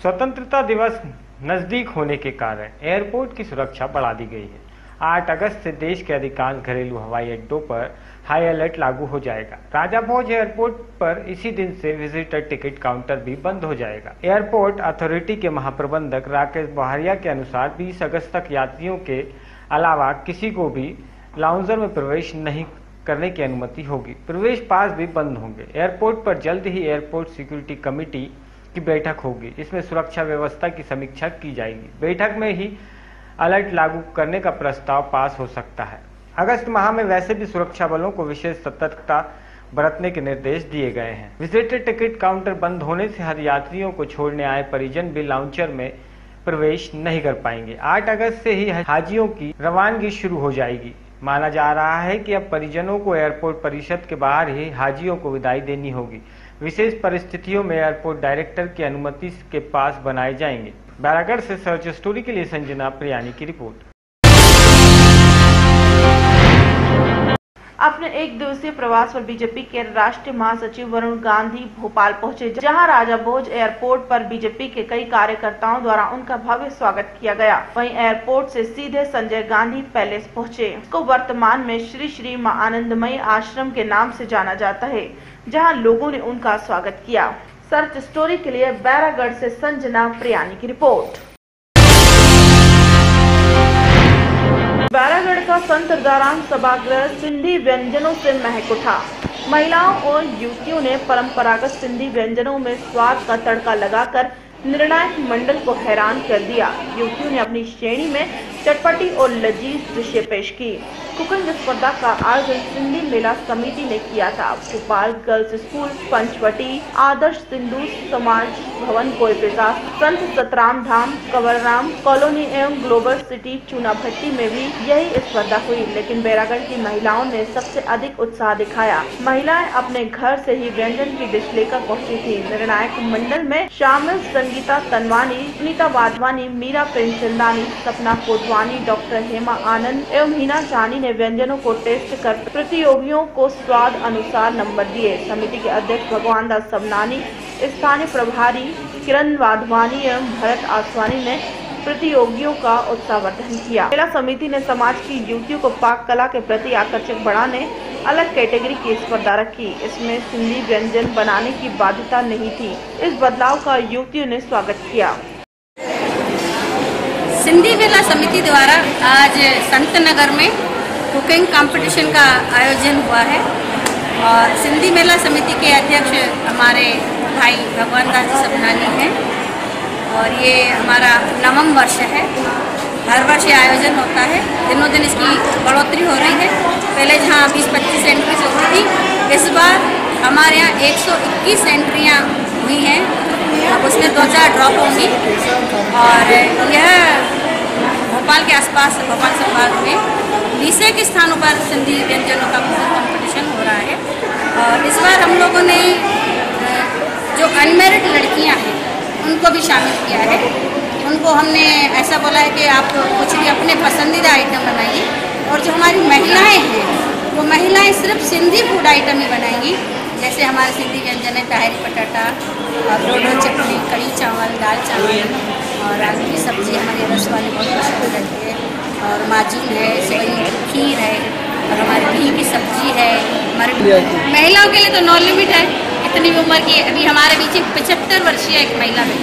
स्वतंत्रता दिवस नजदीक होने के कारण एयरपोर्ट की सुरक्षा बढ़ा दी गई है। 8 अगस्त से देश के अधिकांश घरेलू हवाई अड्डों पर हाई अलर्ट लागू हो जाएगा। राजा भोज एयरपोर्ट पर इसी दिन से विजिटर टिकट काउंटर भी बंद हो जाएगा। एयरपोर्ट अथॉरिटी के महाप्रबंधक राकेश बहारिया के अनुसार 20 अगस्त तक यात्रियों के अलावा किसी को भी लाउंजर में प्रवेश नहीं करने की अनुमति होगी। प्रवेश पास भी बंद होंगे। एयरपोर्ट पर जल्द ही एयरपोर्ट सिक्योरिटी कमेटी की बैठक होगी। इसमें सुरक्षा व्यवस्था की समीक्षा की जाएगी। बैठक में ही अलर्ट लागू करने का प्रस्ताव पास हो सकता है। अगस्त माह में वैसे भी सुरक्षा बलों को विशेष सतर्कता बरतने के निर्देश दिए गए हैं। विजिटर टिकट काउंटर बंद होने से हर यात्रियों को छोड़ने आए परिजन भी लाउंजर में प्रवेश नहीं कर पाएंगे। 8 अगस्त से ही हाजियों की रवानगी शुरू हो जाएगी। माना जा रहा है कि अब परिजनों को एयरपोर्ट परिसर के बाहर ही हाजियों को विदाई देनी होगी। विशेष परिस्थितियों में एयरपोर्ट डायरेक्टर की अनुमति के पास बनाए जाएंगे। बैरागढ़ से सर्च स्टोरी के लिए संजना प्रियानी की रिपोर्ट। अपने एक दिवसीय प्रवास पर बीजेपी के राष्ट्रीय महासचिव वरुण गांधी भोपाल पहुंचे, जहां राजा भोज एयरपोर्ट पर बीजेपी के कई कार्यकर्ताओं द्वारा उनका भव्य स्वागत किया गया। वहीं एयरपोर्ट से सीधे संजय गांधी पैलेस पहुंचे। इसको वर्तमान में श्री श्री मां आनंदमयी आश्रम के नाम से जाना जाता है, जहां लोगों ने उनका स्वागत किया। सर्च स्टोरी के लिए बैरागढ़ से संजना प्रियानी की रिपोर्ट। बैरागढ़ का संत दाराम सभागृह सिंधी व्यंजनों से महक उठा। महिलाओं और युवतियों ने परंपरागत सिंधी व्यंजनों में स्वाद का तड़का लगाकर निर्णायक मंडल को हैरान कर दिया। युवतियों ने अपनी श्रेणी में चटपटी और लजीज डिशें पेश की। कुकिंग स्पर्धा का आयोजन सिंधी मेला समिति ने किया था। भोपाल गर्ल्स स्कूल, पंचवटी आदर्श सिंधु समाज भवन कोयपेजा, संत सतराम धाम, कंवरराम कॉलोनी एवं ग्लोबल सिटी चूनाभट्टी में भी यही स्पर्धा हुई, लेकिन बैरागढ़ की महिलाओं ने सबसे अधिक उत्साह दिखाया। महिलाएं अपने घर से ही व्यंजन की डिश लेकर पहुंची थी। निर्णायक मंडल में शामिल संगीता तनवानी, सुनीता वाधवानी, मीरा प्रेमचंदानी, सपना कोटवानी, डॉक्टर हेमा आनंद एवं हीना जानी ने व्यंजनों को टेस्ट कर प्रतियोगियों को स्वाद अनुसार नंबर दिए। समिति के अध्यक्ष भगवान दास सबनानी, स्थानीय प्रभारी किरण वाधवानी एवं भरत आसवानी ने प्रतियोगियों का उत्साहवर्धन किया। मेला समिति ने समाज की युवतियों को पाक कला के प्रति आकर्षक बनाने अलग कैटेगरी की स्पर्धा रखी। इसमें सिंधी व्यंजन बनाने की बाध्यता नहीं थी। इस बदलाव का युवतियों ने स्वागत किया। सिंधी मेला समिति द्वारा आज संत नगर में कुकिंग कंपटीशन का आयोजन हुआ है और सिंधी मेला समिति के अध्यक्ष हमारे भाई भगवान दास सबनानी हैं और ये हमारा 9वां वर्ष है। हर वर्ष ये आयोजन होता है। दिनों दिन इसकी बढ़ोतरी हो रही है। पहले जहाँ 20-25 एंट्रीज होती थी, इस बार हमारे यहाँ 121 एंट्रियाँ हुई हैं। अब उसमें 2-4 ड्रॉप होंगी और यह भोपाल के आसपास भोपाल संभाग में 20 के स्थानों पर सिंधी व्यंजनों का कंपटीशन हो रहा है। और इस बार हम लोगों ने जो अनमेरिड लड़कियां हैं उनको भी शामिल किया है। उनको हमने ऐसा बोला है कि आप कुछ भी अपने पसंदीदा आइटम बनाइए और जो हमारी महिलाएं हैं वो महिलाएं सिर्फ सिंधी फूड आइटम ही बनाएंगी। जैसे हमारे सिंधी व्यंजन है ताहिरी पटाटा, डोडो चटनी, कड़ी चावल, दाल चावल और आलू की सब्ज़ी हमारी रस वाली बहुत पसंद रहती है और माजून है, सेवई खीर है और हमारी घी की सब्जी है। हमारी महिलाओं के लिए तो नो लिमिट है। इतनी उम्र की अभी हमारे बीच 75 वर्षीय एक महिला है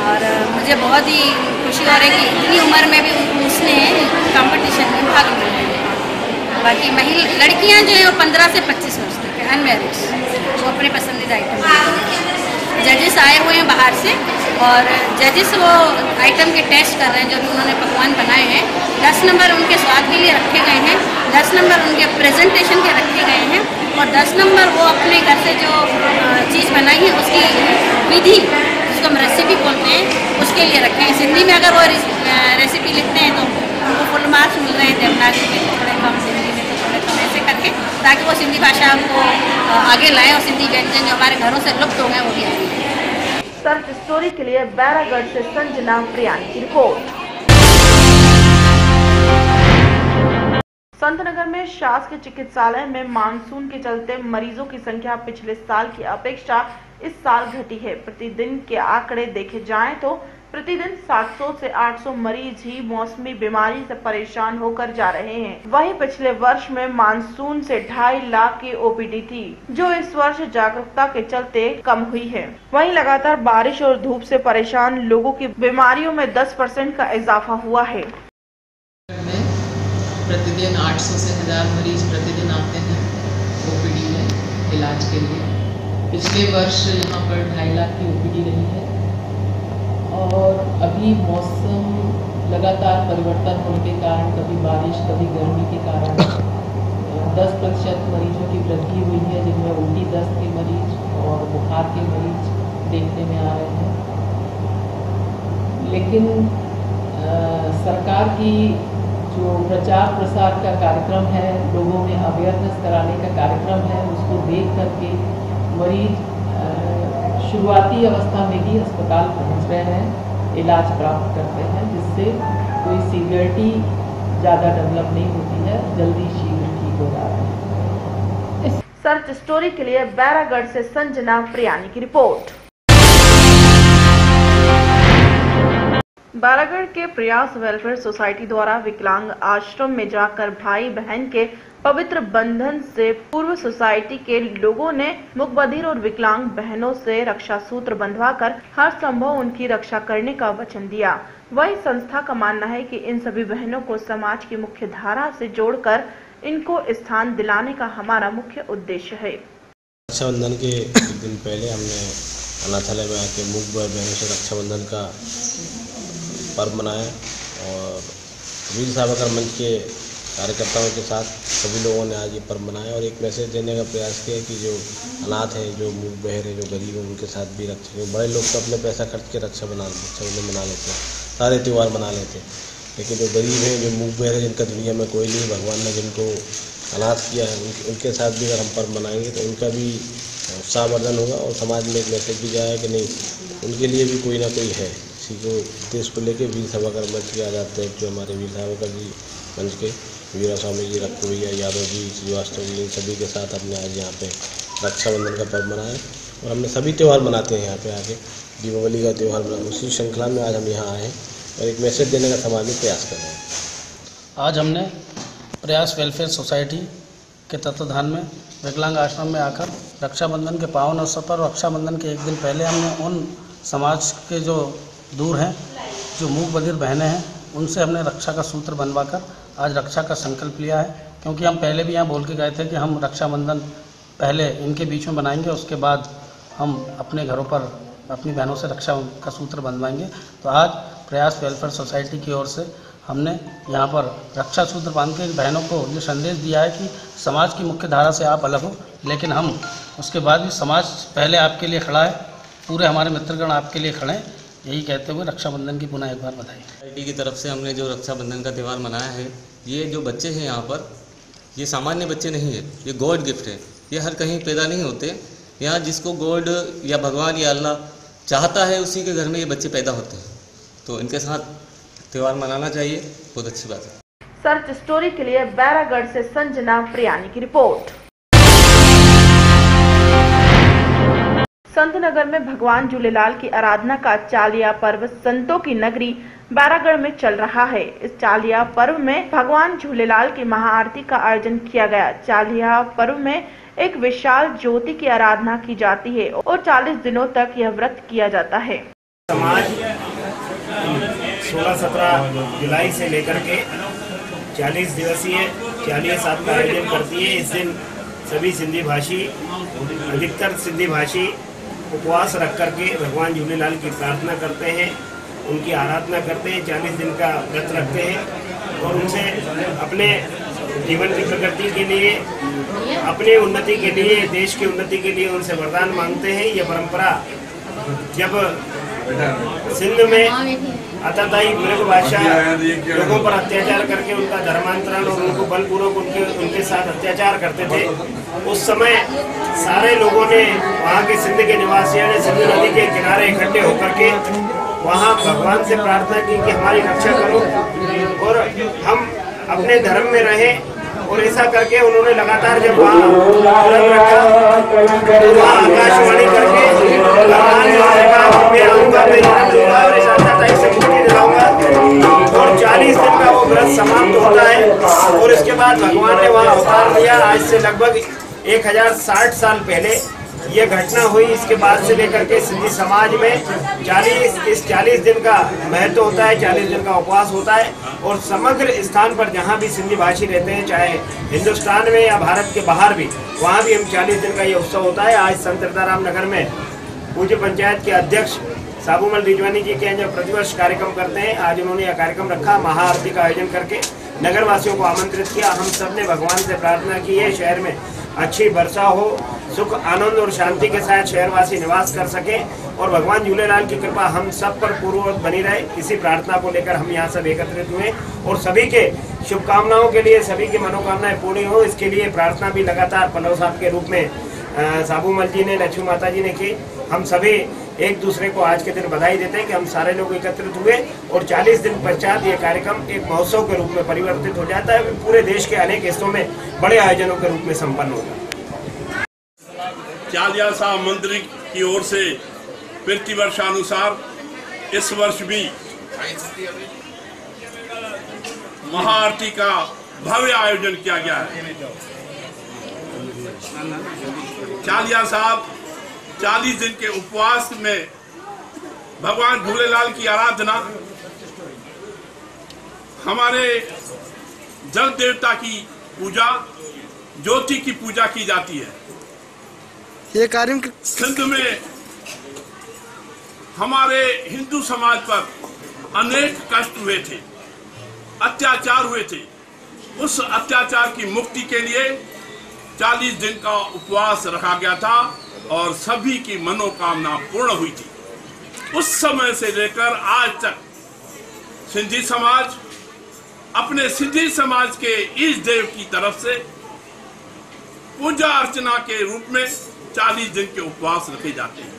और मुझे बहुत ही खुशी हो रही है कि इतनी उम्र में भी उसने कंपटीशन में भाग लिया है। बाकी लड़कियां जो है वो 15 से 25 वर्ष तक है, अनमैरिड, वो अपने पसंदीदा आइटम। जजेस आए हुए हैं बाहर से और जजेस वो आइटम के टेस्ट कर रहे हैं जो भी उन्होंने पकवान बनाए हैं। 10 नंबर उनके स्वाद के लिए रखे गए हैं, 10 नंबर उनके प्रेजेंटेशन के रखे गए हैं और 10 नंबर वो अपने घर से जो चीज़ बनाई है उसकी विधि, जिसको हम रेसिपी बोलते हैं, उसके लिए रखे हैं। सिंधी में अगर वो रेसिपी लिखते हैं तो उनको फुल मार्क्स मिल रहे हैं, देवनागरी में तो थोड़े कम, सिंधी में तो थोड़े कम, ऐसे करके ताकि वो सिंधी भाषा को आगे लाएँ और सिंधी व्यंजन जो हमारे घरों से लुप्त हो गए वो भी आए। सर्च स्टोरी के लिए बैरागढ़ से संजना प्रियानी की रिपोर्ट। संतनगर में शासकीय चिकित्सालय में मानसून के चलते मरीजों की संख्या पिछले साल की अपेक्षा इस साल घटी है। प्रतिदिन के आंकड़े देखे जाएं तो प्रतिदिन 700 से 800 मरीज ही मौसमी बीमारी से परेशान होकर जा रहे हैं। वहीं पिछले वर्ष में मानसून से 2.5 लाख की ओपीडी थी, जो इस वर्ष जागरूकता के चलते कम हुई है। वहीं लगातार बारिश और धूप से परेशान लोगों की बीमारियों में 10% का इजाफा हुआ है। प्रतिदिन 800 से 1000 मरीज प्रतिदिन आते हैं ओपीडी में इलाज के लिए। पिछले वर्ष यहाँ पर 2.5 लाख की ओपीडी रही है और अभी मौसम लगातार परिवर्तन होने के कारण कभी बारिश कभी गर्मी के कारण 10% मरीजों की वृद्धि हुई है, जिनमें उल्टी दस्त के मरीज और बुखार के मरीज देखने में आ रहे हैं। लेकिन सरकार की जो प्रचार प्रसार का कार्यक्रम है, लोगों में अवेयरनेस कराने का कार्यक्रम है, उसको देख करके मरीज शुरुआती अवस्था में ही अस्पताल पहुंच रहे हैं, इलाज प्राप्त करते हैं, जिससे कोई सीवियरिटी ज़्यादा डेवलप नहीं होती है, जल्दी शीघ्र ठीक हो जाता है। सर्च स्टोरी के लिए बैरागढ़ से संजना प्रियानी की रिपोर्ट। बैरागढ़ के प्रयास वेलफेयर सोसाइटी द्वारा विकलांग आश्रम में जाकर भाई बहन के पवित्र बंधन से पूर्व सोसाइटी के लोगों ने मुकबधिर और विकलांग बहनों से रक्षा सूत्र बंधवाकर हर संभव उनकी रक्षा करने का वचन दिया। वही संस्था का मानना है कि इन सभी बहनों को समाज की मुख्य धारा से जोड़कर इनको स्थान दिलाने का हमारा मुख्य उद्देश्य है। रक्षाबंधन के एक दिन पहले हमने अनाथालय में आके मुकबधिर बहनों से रक्षाबंधन का पर्व मनाया और वीर सावरकर मंच के कार्यकर्ताओं के साथ सभी लोगों ने आज ये पर्व मनाया और एक मैसेज देने का प्रयास किया कि जो अनाथ हैं, जो मूक बहर हैं, जो गरीब हैं, उनके साथ भी रक्षा। जो बड़े लोग तो अपने पैसा खर्च के रक्षाबंधन मना लेते हैं, सारे त्यौहार मना लेते हैं, लेकिन जो गरीब हैं, जो मूक बहर हैं, जिनका दुनिया में कोई नहीं, भगवान ने जिनको अनाथ किया है, उनके साथ भी अगर हम पर्व मनाएंगे तो उनका भी उत्साहवर्धन होगा और समाज में एक मैसेज भी जाएगा कि नहीं, उनके लिए भी कोई ना कोई है। इसी को देश को लेके वीर सावरकर मंच के आजाद थे, जो हमारे वीर सावरकर जी मंच के वीरा स्वामी जी, रक्तभैया यादव जी, श्रीवास्तव जी, इन सभी के साथ हमने आज यहाँ पे रक्षाबंधन का पर्व मनाया और हमने सभी त्यौहार मनाते हैं यहाँ पे आके, दीपावली का त्यौहार मनाते, उसी श्रृंखला में आज हम यहाँ आए हैं और एक मैसेज देने का समाज में प्रयास कर रहे हैं। आज हमने प्रयास वेलफेयर सोसाइटी के तत्वाधान में विकलांग आश्रम में आकर रक्षाबंधन के पावन अवसर पर रक्षाबंधन के एक दिन पहले हमने उन समाज के जो दूर हैं, जो मूक बधिर बहनें हैं, उनसे हमने रक्षा का सूत्र बनवाकर आज रक्षा का संकल्प लिया है। क्योंकि हम पहले भी यहाँ बोल के गए थे कि हम रक्षाबंधन पहले इनके बीच में बनाएंगे, उसके बाद हम अपने घरों पर अपनी बहनों से रक्षा का सूत्र बनवाएंगे। तो आज प्रयास वेलफेयर सोसाइटी की ओर से हमने यहाँ पर रक्षा सूत्र बांध के बहनों को ये संदेश दिया है कि समाज की मुख्य धारा से आप अलग हो, लेकिन हम उसके बाद भी समाज पहले आपके लिए खड़ा है, पूरे हमारे मित्रगण आपके लिए खड़े हैं। यही कहते हुए रक्षाबंधन की पुनः एक बार बधाई। सोसाइटी की तरफ से हमने जो रक्षाबंधन का त्यौहार मनाया है, ये जो बच्चे हैं यहाँ पर, ये सामान्य बच्चे नहीं है, ये गॉड गिफ्ट है। ये हर कहीं पैदा नहीं होते, यहाँ जिसको गॉड या भगवान या अल्लाह चाहता है उसी के घर में ये बच्चे पैदा होते हैं। तो इनके साथ त्यौहार मनाना चाहिए, बहुत अच्छी बात है। सर्च स्टोरी के लिए बैरागढ़ से संजना प्रियानी की रिपोर्ट। संतनगर में भगवान झूलेलाल की आराधना का चालिया पर्व संतों की नगरी बैरागढ़ में चल रहा है। इस चालिया पर्व में भगवान झूलेलाल की महाआरती का आयोजन किया गया। चालिया पर्व में एक विशाल ज्योति की आराधना की जाती है और 40 दिनों तक यह व्रत किया जाता है। समाज 16-17 जुलाई से लेकर के 40 दिवसीय चालिया साहब का आयोजन करती है। इस दिन सभी सिंधी भाषी, अधिकतर सिंधी भाषी उपवास रख करके भगवान झूलेलाल की प्रार्थना करते हैं, उनकी आराधना करते हैं, 40 दिन का व्रत रखते हैं और उनसे अपने जीवन की प्रगति के लिए, अपने उन्नति के लिए, देश की उन्नति के लिए उनसे वरदान मांगते हैं। यह परंपरा जब सिंध में आताताई मृग भाषा लोगों पर अत्याचार करके उनका धर्मांतरण और उनको बलपूर्वक उनके साथ अत्याचार करते थे, उस समय सारे लोगों ने, वहाँ के सिंध के निवासियों ने सिंधु नदी के किनारे इकट्ठे होकर के वहाँ भगवान से प्रार्थना की कि हमारी रक्षा करो और हम अपने धर्म में रहें, और ऐसा करके उन्होंने लगातार जब वहाँ आकाशवाणी करके मैं आऊँगा, मैं जन्म दूंगा और इस 18 तारीख से मुक्ति दिलाऊंगा और 40 दिन का वो व्रत समाप्त होता है। और इसके बाद भगवान ने वहाँ अवतार लिया। आज से लगभग 1060 साल पहले ये घटना हुई। इसके बाद से लेकर के सिंधी समाज में 40 दिन का महत्व होता है, 40 दिन का उपवास होता है। और समग्र स्थान पर जहाँ भी सिंधी भाषी रहते हैं, चाहे हिंदुस्तान में या भारत के बाहर भी, वहाँ भी हम 40 दिन का ये उत्सव होता है। आज संत रताराम नगर में पूज्य पंचायत के अध्यक्ष साबूमल रिजवानी जी के जो प्रतिवर्ष कार्यक्रम करते हैं, आज उन्होंने यह कार्यक्रम रखा, महाआरती का आयोजन करके नगर वासियों को आमंत्रित किया। हम सब ने भगवान से प्रार्थना की है शहर में अच्छी वर्षा हो, सुख आनंद और शांति के साथ शहरवासी निवास कर सके और भगवान झूलेलाल की कृपा हम सब पर पूर्ववत बनी रहे। इसी प्रार्थना को लेकर हम यहाँ सब एकत्रित हुए और सभी के शुभकामनाओं के लिए, सभी की मनोकामनाएं पूरी हो, इसके लिए प्रार्थना भी लगातार पल्लव साहब के रूप में साबूमल जी ने, लक्ष्मी माता जी ने की। हम सभी एक दूसरे को आज के दिन बधाई देते हैं कि हम सारे लोग एकत्रित हुए और 40 दिन पश्चात ये कार्यक्रम एक महोत्सव के रूप में परिवर्तित हो जाता है। पूरे देश के अनेक हिस्सों में बड़े आयोजनों के रूप में संपन्न होगा। चालिया साहब मंदिर की ओर से प्रतिवर्षानुसार इस वर्ष भी महाआरती का भव्य आयोजन किया गया है। चालिया साहब 40 दिन के उपवास में भगवान झूलेलाल की आराधना, हमारे जल देवता की पूजा, ज्योति की पूजा की जाती है। ये कार्यक्रम सिंध में हमारे हिंदू समाज पर अनेक कष्ट हुए थे, अत्याचार हुए थे। उस अत्याचार की मुक्ति के लिए 40 दिन का उपवास रखा गया था और सभी की मनोकामना पूर्ण हुई थी। उस समय से लेकर आज तक सिंधी समाज अपने सिंधी समाज के ईष्ट देव की तरफ से पूजा अर्चना के रूप में 40 दिन के उपवास रखे जाते हैं।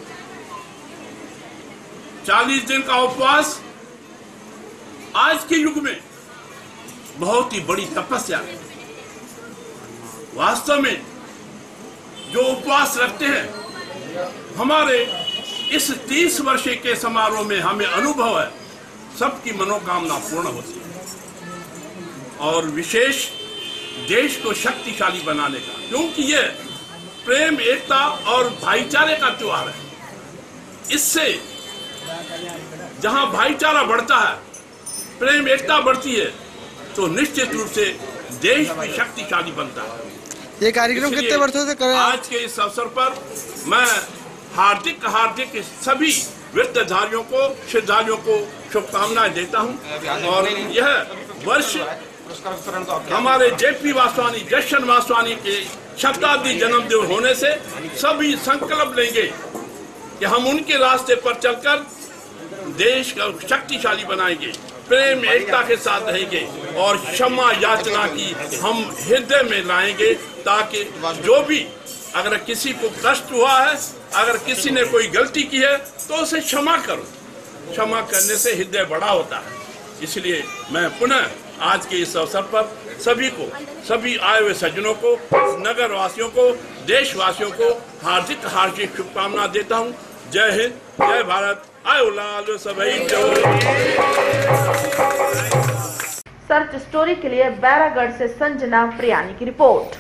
40 दिन का उपवास आज के युग में बहुत ही बड़ी तपस्या है। वास्तव में जो उपवास रखते हैं, हमारे इस 30 वर्ष के समारोह में हमें अनुभव है सबकी मनोकामना पूर्ण होती है और विशेष देश को शक्तिशाली बनाने का, क्योंकि ये प्रेम, एकता और भाईचारे का त्योहार है। इससे जहां भाईचारा बढ़ता है, प्रेम एकता बढ़ती है, तो निश्चित रूप से देश भी शक्तिशाली बनता है। ये कार्यक्रम कितने वर्षों से कर रहे हैं? आज के इस अवसर पर मैं हार्दिक सभी वृत्तधारियों को, श्रद्धालुओं को शुभकामनाएं देता हूं और यह वर्ष हमारे जेपी वासवानी, जशन वासवानी के शताब्दी जन्मदिन होने से सभी संकल्प लेंगे कि हम उनके रास्ते पर चलकर देश को शक्तिशाली बनाएंगे, प्रेम एकता के साथ रहेंगे और क्षमा याचना की हम हृदय में लाएंगे, ताकि जो भी अगर किसी को कष्ट हुआ है, अगर किसी ने कोई गलती की है तो उसे क्षमा करो। क्षमा करने से हृदय बड़ा होता है। इसलिए मैं पुनः आज के इस अवसर पर सभी को, सभी आए हुए सज्जनों को, नगर वासियों को, देशवासियों को हार्दिक शुभकामना देता हूँ। जय हिंद, जय भारत, आयो लाल सभई। सर्च स्टोरी के लिए बैरागढ़ से संजना प्रियानी की रिपोर्ट।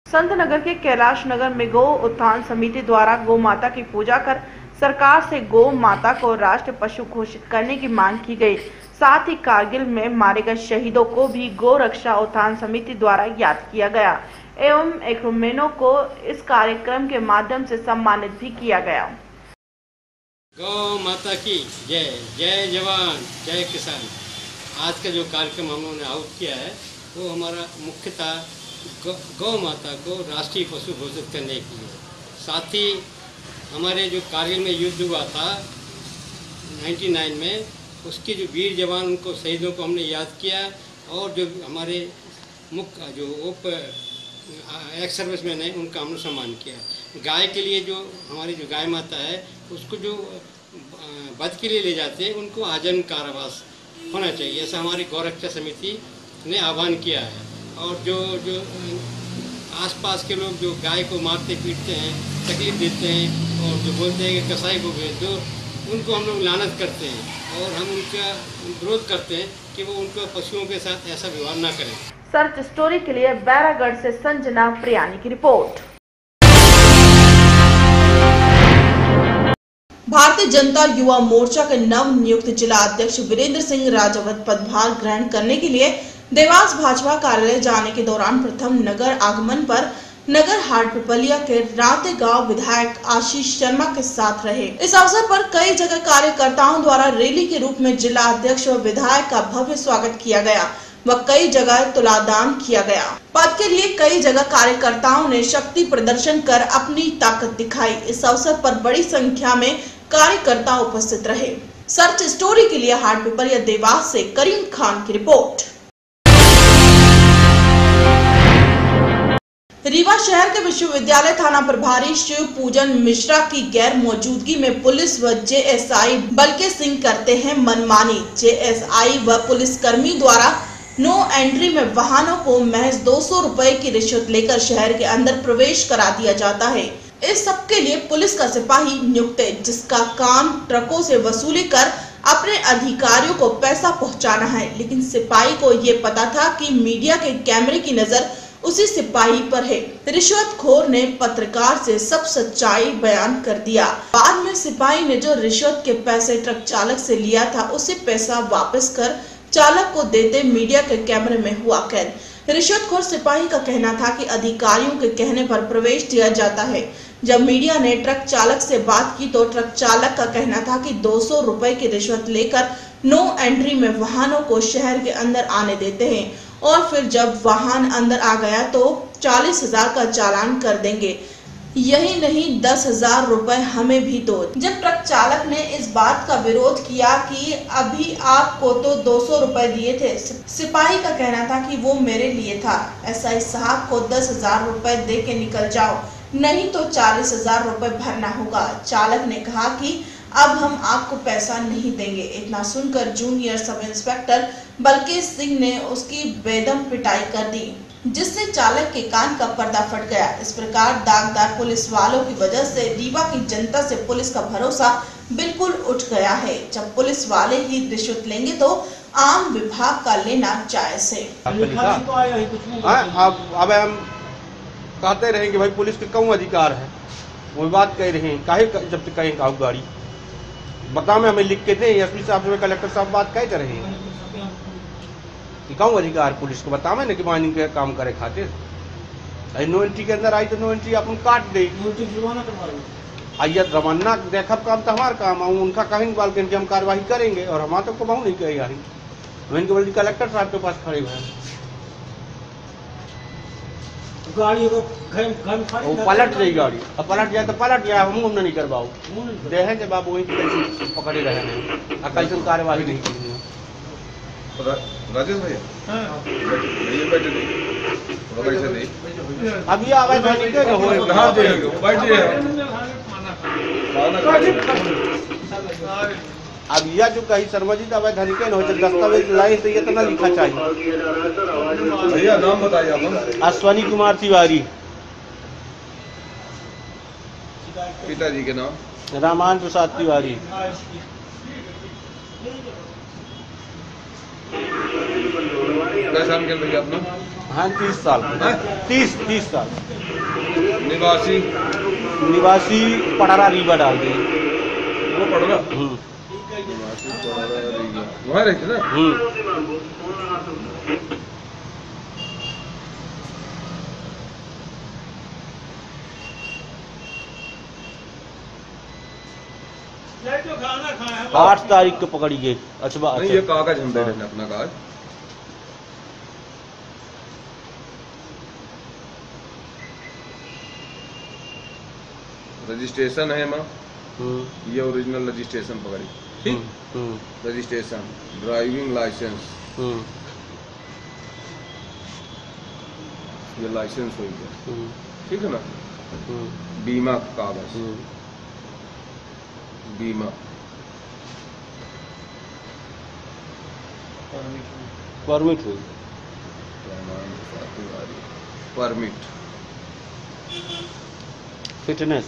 संत नगर के कैलाश नगर में गौ उत्थान समिति द्वारा गौ माता की पूजा कर सरकार से गौ माता को राष्ट्र पशु घोषित करने की मांग की गई। साथ ही कारगिल में मारे गए शहीदों को भी गौ रक्षा उत्थान समिति द्वारा याद किया गया एवं एक्रोमेनों को इस कार्यक्रम के माध्यम से सम्मानित भी किया गया। गौ माता की जय, जय जवान जय किसान। आज का जो कार्यक्रम हम लोगों ने आउट किया है वो हमारा मुख्यतः गौ माता को राष्ट्रीय पशु घोषित करने के लिए। साथ ही हमारे जो कारगिल में युद्ध हुआ था 99 में, उसके जो वीर जवान, उनको शहीदों को हमने याद किया और जो हमारे मुख्य जो एक्स सर्विसमैन है उनका हमने सम्मान किया। गाय के लिए जो हमारी जो गाय माता है उसको जो वध के लिए ले जाते हैं उनको आजीवन कारावास होना चाहिए, ऐसा हमारी गौरक्षा समिति ने आह्वान किया है। और जो आसपास के लोग जो गाय को मारते पीटते हैं, तकलीफ देते हैं और जो बोलते हैं कि कसाई को भेज दो, उनको हम लोग लानत करते हैं और हम उनका विरोध करते हैं कि वो उनको पशुओं के साथ ऐसा व्यवहार ना करें। सर्च स्टोरी के लिए बैरागढ़ से संजना प्रियानी की रिपोर्ट। भारतीय जनता युवा मोर्चा के नव नियुक्त जिला अध्यक्ष वीरेंद्र सिंह राजावत पदभार ग्रहण करने के लिए देवास भाजपा कार्यालय जाने के दौरान प्रथम नगर आगमन पर नगर हाट पिपलिया के रातेगांव विधायक आशीष शर्मा के साथ रहे। इस अवसर पर कई जगह कार्यकर्ताओं द्वारा रैली के रूप में जिला अध्यक्ष व विधायक का भव्य स्वागत किया गया व कई जगह तुलादान किया गया। पद के लिए कई जगह कार्यकर्ताओं ने शक्ति प्रदर्शन कर अपनी ताकत दिखाई। इस अवसर पर बड़ी संख्या में कार्यकर्ता उपस्थित रहे। सर्च स्टोरी के लिए हाट पिपलिया देवास से करीम खान की रिपोर्ट। रीवा शहर के विश्वविद्यालय थाना प्रभारी शिव पूजन मिश्रा की गैर मौजूदगी में पुलिस व जेएसआई बलके सिंह करते हैं मनमानी। जेएसआई व पुलिसकर्मी द्वारा नो एंट्री में वाहनों को महज 200 रुपए की रिश्वत लेकर शहर के अंदर प्रवेश करा दिया जाता है। इस सब के लिए पुलिस का सिपाही नियुक्त है, जिसका काम ट्रकों से वसूली कर अपने अधिकारियों को पैसा पहुंचाना है। लेकिन सिपाही को ये पता था कि मीडिया के कैमरे की नजर उसी सिपाही पर है। रिश्वतखोर ने पत्रकार से सब सच्चाई बयान कर दिया। बाद में सिपाही ने जो रिश्वत के पैसे ट्रक चालक से लिया था, उसे पैसा वापस कर चालक को देते मीडिया के कैमरे में हुआ कैद। रिश्वतखोर सिपाही का कहना था कि अधिकारियों के कहने पर प्रवेश दिया जाता है। जब मीडिया ने ट्रक चालक से बात की तो ट्रक चालक का कहना था कि 200 रुपए की रिश्वत लेकर नो एंट्री में वाहनों को शहर के अंदर आने देते हैं और फिर जब वाहन अंदर आ गया तो 40,000 का चालान कर देंगे। यही नहीं 10,000 रुपए हमें भी दो। जब ट्रक चालक ने इस बात का विरोध किया कि अभी आपको तो 200 रुपए दिए थे, सिपाही का कहना था कि वो मेरे लिए था। एसआई साहब को 10,000 रुपए दे के निकल जाओ, नहीं तो 40,000 रुपए भरना होगा। चालक ने कहा कि अब हम आपको पैसा नहीं देंगे। इतना सुनकर जूनियर सब इंस्पेक्टर बलके सिंह ने उसकी बेदम पिटाई कर दी, जिससे चालक के कान का पर्दा फट गया। इस प्रकार दागदार पुलिस वालों की वजह से रीवा की जनता से पुलिस का भरोसा बिल्कुल उठ गया है। जब पुलिस वाले ही रिश्वत लेंगे तो आम विभाग का लेना जायज है। अब हम कहते रहेंगे भाई पुलिस के कौन अधिकार है, वो बात कह रहे हैं काहे जब तक कहें काहू गाड़ी बता में हमें लिख के दे। एसपी साहब से कलेक्टर साहब बात कह रहे हैं कि कौन अधिकार पुलिस को बता में कि माइनिंग के काम करे खातिर। नो एंट्री के अंदर आई तो नो एंट्री अपन काट दे। आइए रवाना देखा काम तो हमारा काम है, उनका कहेंगे बाल के हम कार्रवाई करेंगे और हमारा तो कमाऊ नहीं करेगा। इनके बोल कलेक्टर साहब के पास खड़े हुए गाड़ी वो पलट रही गाड़ी, अब पलट जाए तो पलट जाए, हम हमने नहीं करवाओ देहे जब आप वही पकड़े रहे हैं कल से कार्यवाही नहीं की। राजेश भैया अब ये आवाज अब यह जो कहीं सर्वजित अवैध धनिके हो दस्तावेज लाए तो ये इतना लिखा चाहिए। भैया नाम बताइए आप। अश्वनी कुमार तिवारी। पिताजी के नाम रामान प्रसाद तिवारी। क्या साल के भैया अपना? हाँ 30 साल। 30 साल। निवासी पटारा रीवा डाल दी। वो पटारा वहाँ रहते ना। खाना 8 तारीख को पकड़ी गई। अच्छा नहीं ये कागज हम दे रहे हैं अपना कागज। रजिस्ट्रेशन है माँ, ये ओरिजिनल रजिस्ट्रेशन पकड़ी। ठीक रजिस्ट्रेशन, ड्राइविंग लाइसेंस, ये लाइसेंस हो गया। ठीक है ना। बीमा का कागज, बीमा परमिट हुई। परमिट फिटनेस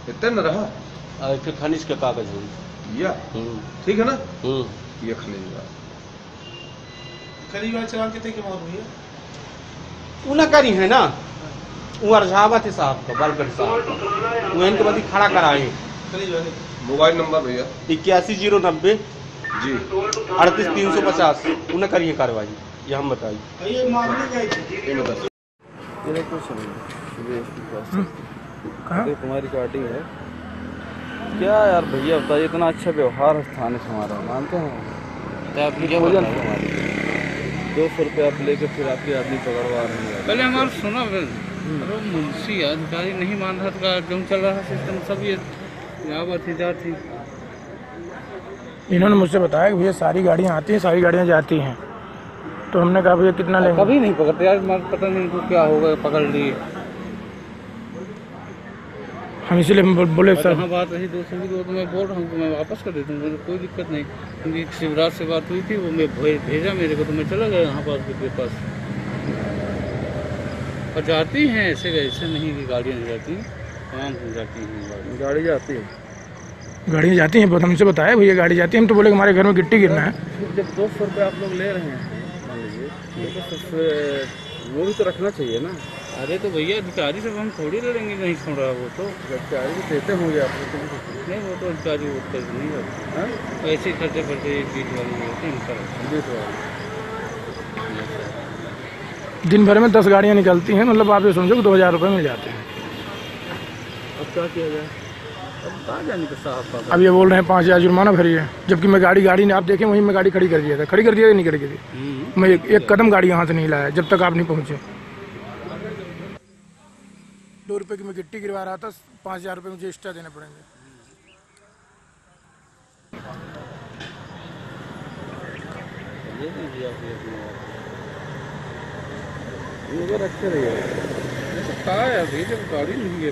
इतना न रहा और फिर खनिज का कागज हुई। या ठीक है ना। ये खलीवाल चलान कितने की मौत हुई है? उन्हें करी है ना, वो अरझावा थे साहब का बालगढ़ साहब, वो इनके बाद खड़ा कराए। मोबाइल नंबर भैया 8109 जी 38350 उन्हें करी है कार्रवाई। ये हम बताइए ये मामले क्या है? तुम्हारी पार्टी है क्या यार भैया बताइए, इतना अच्छा व्यवहार है थाने से हमारा, मानते हैं भोजन हमारी 200 रुपये आप लेके फिर आपके आदमी पकड़वा रहे हैं। पहले हमारा सुना अरे मुंशी अधिकारी नहीं मान रहा था, जो चल रहा सिस्टम सब ये यहाँ थी जा थी। इन्होंने मुझसे बताया कि भैया सारी गाड़ियाँ आती हैं, सारी गाड़ियाँ जाती हैं, तो हमने कहा भैया कितना लेंगे? कभी नहीं पकड़ते यार, पता नहीं इनको क्या होगा, पकड़ लिए। हम इसीलिए बोले सर हाँ बात रही 200 की, तो मैं बोल रहा हूँ कि मैं वापस कर देता हूँ, कोई दिक्कत नहीं। क्योंकि शिवराज से बात हुई थी, वो मैं भेजा मेरे को, तो मैं चला गया यहाँ के पास। और जाती हैं ऐसे नहीं कि गाड़ियाँ नहीं जाती, तमाम जाती हैं गाड़ी जाती है, गाड़ियाँ जाती हैं, बहुत हमसे बताया भैया गाड़ी जाती है। हम तो बोले हमारे घर में गिट्टी गिरना है। जब 200 रुपये आप लोग ले रहे हैं मान लीजिए, वो भी तो रखना चाहिए ना। अरे तो भैया अधिकारी से हम थोड़ी ले लेंगे, नहीं छोड़ रहा वो तो अधिकारी भी देते होंगे आप नहीं, वो तो अधिकारी वो नहीं करते, ऐसे ही खर्चे खर्चे 20 वाले होते हैं। दिन भर में 10 गाड़ियाँ निकलती हैं, मतलब आप ये समझो कि 2000 रुपये मिल जाते हैं। अब क्या किया जाए? अब कहाँ जाने का साहब? अब ये बोल रहे हैं 5000 जुर्माना भरिए, जबकि मैं गाड़ी ने आप देखें वहीं मैं गाड़ी खड़ी कर दिया था। खड़ी कर दिया या नहीं खड़ी करी? मैं एक कदम गाड़ी यहाँ से नहीं लाया जब तक आप नहीं पहुँचे। 2 रुपये की मैं गिट्टी गिरवा रहा था, 5000 रुपये मुझे एक्स्ट्रा देने पड़ेंगे। रखे रहिए कहा है अभी जब गाड़ी नहीं है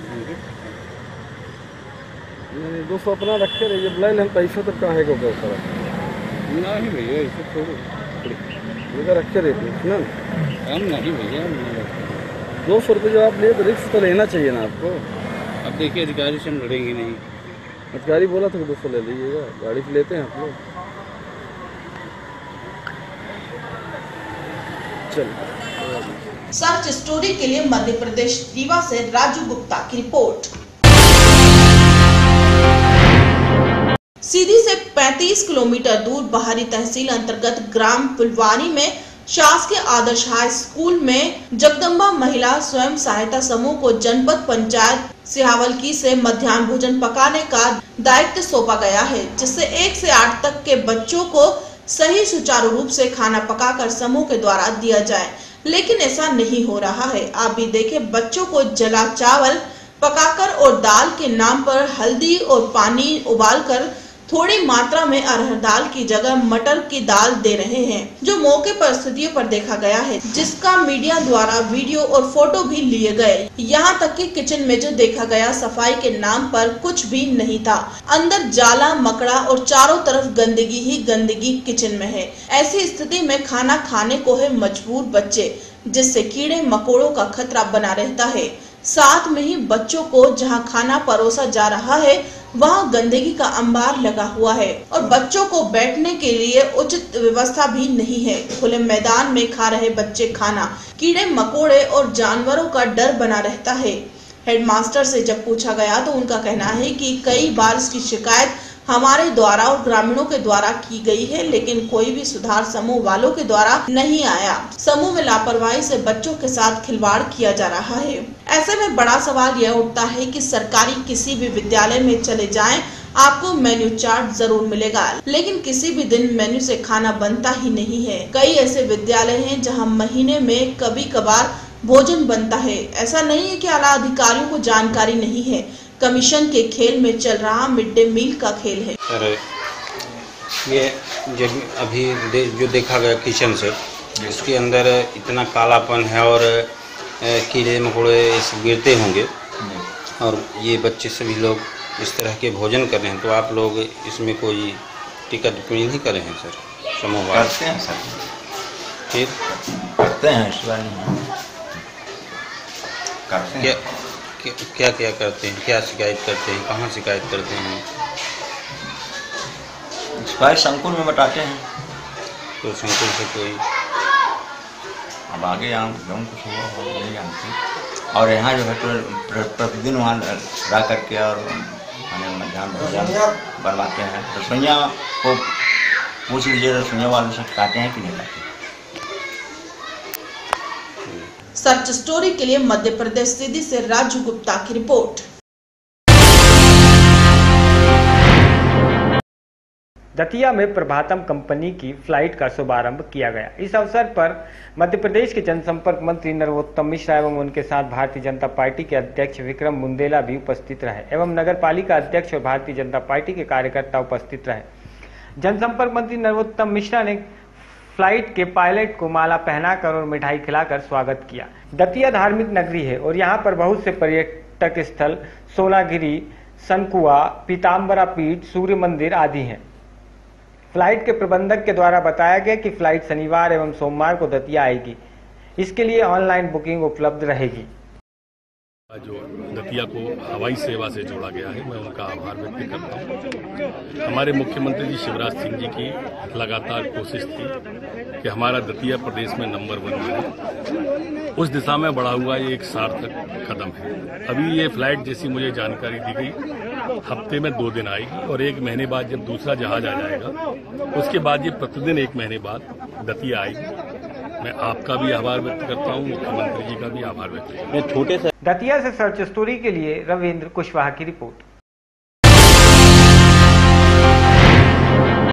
200 अपना रखे रहिए, बुला लें पैसा तो कहाँ है को पैसा नहीं भैया, ऐसे थोड़ा रखे रहते ना हम नहीं भैया, 200 रुपये जब आप ले तो रिस्क तो लेना चाहिए ना आपको। अब देखिए अधिकारी से हम लड़ेंगे नहीं, अधिकारी बोला था कि 200 ले लीजिएगा, गाड़ी से लेते हैं आप लोग। चलिए। सर्च स्टोरी के लिए मध्य प्रदेश रीवा से राजू गुप्ता की रिपोर्ट। सीधी से 35 किलोमीटर दूर बाहरी तहसील अंतर्गत ग्राम फुलवानी में शासकीय आदर्श हाई स्कूल में जगदम्बा महिला स्वयं सहायता समूह को जनपद पंचायत सिहावलकी से मध्याह्न भोजन पकाने का दायित्व सौंपा गया है, जिससे 1 से 8 तक के बच्चों को सही सुचारू रूप से खाना पकाकर समूह के द्वारा दिया जाए, लेकिन ऐसा नहीं हो रहा है। आप भी देखें, बच्चों को जला चावल पकाकर और दाल के नाम पर हल्दी और पानी उबालकर थोड़ी मात्रा में अरहर दाल की जगह मटर की दाल दे रहे हैं, जो मौके पर स्थितियों पर देखा गया है, जिसका मीडिया द्वारा वीडियो और फोटो भी लिए गए। यहाँ तक कि किचन में जो देखा गया सफाई के नाम पर कुछ भी नहीं था, अंदर जाला मकड़ा और चारों तरफ गंदगी ही गंदगी किचन में है। ऐसी स्थिति में खाना खाने को है मजबूर बच्चे, जिससे कीड़े मकोड़ों का खतरा बना रहता है। साथ में ही बच्चों को जहाँ खाना परोसा जा रहा है वहाँ गंदगी का अंबार लगा हुआ है और बच्चों को बैठने के लिए उचित व्यवस्था भी नहीं है। खुले मैदान में खा रहे बच्चे खाना, कीड़े मकोड़े और जानवरों का डर बना रहता है। हेडमास्टर से जब पूछा गया तो उनका कहना है कि कई बार इसकी शिकायत हमारे द्वारा और ग्रामीणों के द्वारा की गई है, लेकिन कोई भी सुधार समूह वालों के द्वारा नहीं आया। समूह में लापरवाही से बच्चों के साथ खिलवाड़ किया जा रहा है। ऐसे में बड़ा सवाल यह उठता है कि सरकारी किसी भी विद्यालय में चले जाएं, आपको मेन्यू चार्ट जरूर मिलेगा, लेकिन किसी भी दिन मेन्यू से खाना बनता ही नहीं है। कई ऐसे विद्यालय हैं जहां महीने में कभी कभार भोजन बनता है। ऐसा नहीं है कि आला अधिकारियों को जानकारी नहीं है, कमीशन के खेल में चल रहा मिड डे मील का खेल है। सर ये अभी जो देखा गया किचन से, इसके अंदर इतना कालापन है और कीड़े मकोड़े गिरते होंगे और ये बच्चे सभी लोग इस तरह के भोजन कर रहे हैं, तो आप लोग इसमें कोई टीका टिप्पणी नहीं कर रहे हैं सर? समूहवाद करते हैं सर, फिर करते हैं, इस बार नहीं करते हैं। क्या क्या करते हैं, क्या शिकायत करते हैं, कहाँ शिकायत करते हैं? शिकायत संकुल में बताते हैं। तो संकुल से कोई अब आगे यहाँ जो कुछ हुआ हो नहीं जानते। और यहाँ जो है तो प्रतिदिन वहाँ रह करके और खाने मध्याह्न भोजन बनवाते हैं। रसोइया को पूछ लीजिए, रसोइया वालों से खाते हैं कि नहीं खाते। सच स्टोरी के लिए मध्य प्रदेश सीधी से राजू गुप्ता की रिपोर्ट। दतिया में प्रभातम कंपनी की फ्लाइट का शुभारंभ किया गया। इस अवसर पर मध्य प्रदेश के जनसंपर्क मंत्री नरोत्तम मिश्रा एवं उनके साथ भारतीय जनता पार्टी के अध्यक्ष विक्रम बुंदेला भी उपस्थित रहे एवं नगर पालिका अध्यक्ष और भारतीय जनता पार्टी के कार्यकर्ता उपस्थित रहे। जनसंपर्क मंत्री नरोत्तम मिश्रा ने फ्लाइट के पायलट को माला पहनाकर और मिठाई खिलाकर स्वागत किया। दतिया धार्मिक नगरी है और यहाँ पर बहुत से पर्यटक स्थल सोनागिरी, सनकुआ, पीताम्बरा पीठ, सूर्य मंदिर आदि हैं। फ्लाइट के प्रबंधक के द्वारा बताया गया कि फ्लाइट शनिवार एवं सोमवार को दतिया आएगी। इसके लिए ऑनलाइन बुकिंग उपलब्ध रहेगी। जो दतिया को हवाई सेवा से जोड़ा गया है, मैं उनका आभार व्यक्त करता हूँ। हमारे मुख्यमंत्री जी शिवराज सिंह जी की लगातार कोशिश थी कि हमारा दतिया प्रदेश में नंबर 1 बने। उस दिशा में बढ़ा हुआ ये एक सार्थक कदम है। अभी ये फ्लाइट जैसी मुझे जानकारी दी गई हफ्ते में 2 दिन आएगी और 1 महीने बाद जब दूसरा जहाज आ जाएगा उसके बाद ये प्रतिदिन 1 महीने बाद दतिया आएगी। मैं आपका भी आभार व्यक्त करता हूँ, मुख्यमंत्री जी का भी आभार व्यक्त करता हूँ। दतिया से सर्च स्टोरी के लिए रविंद्र कुशवाहा की रिपोर्ट।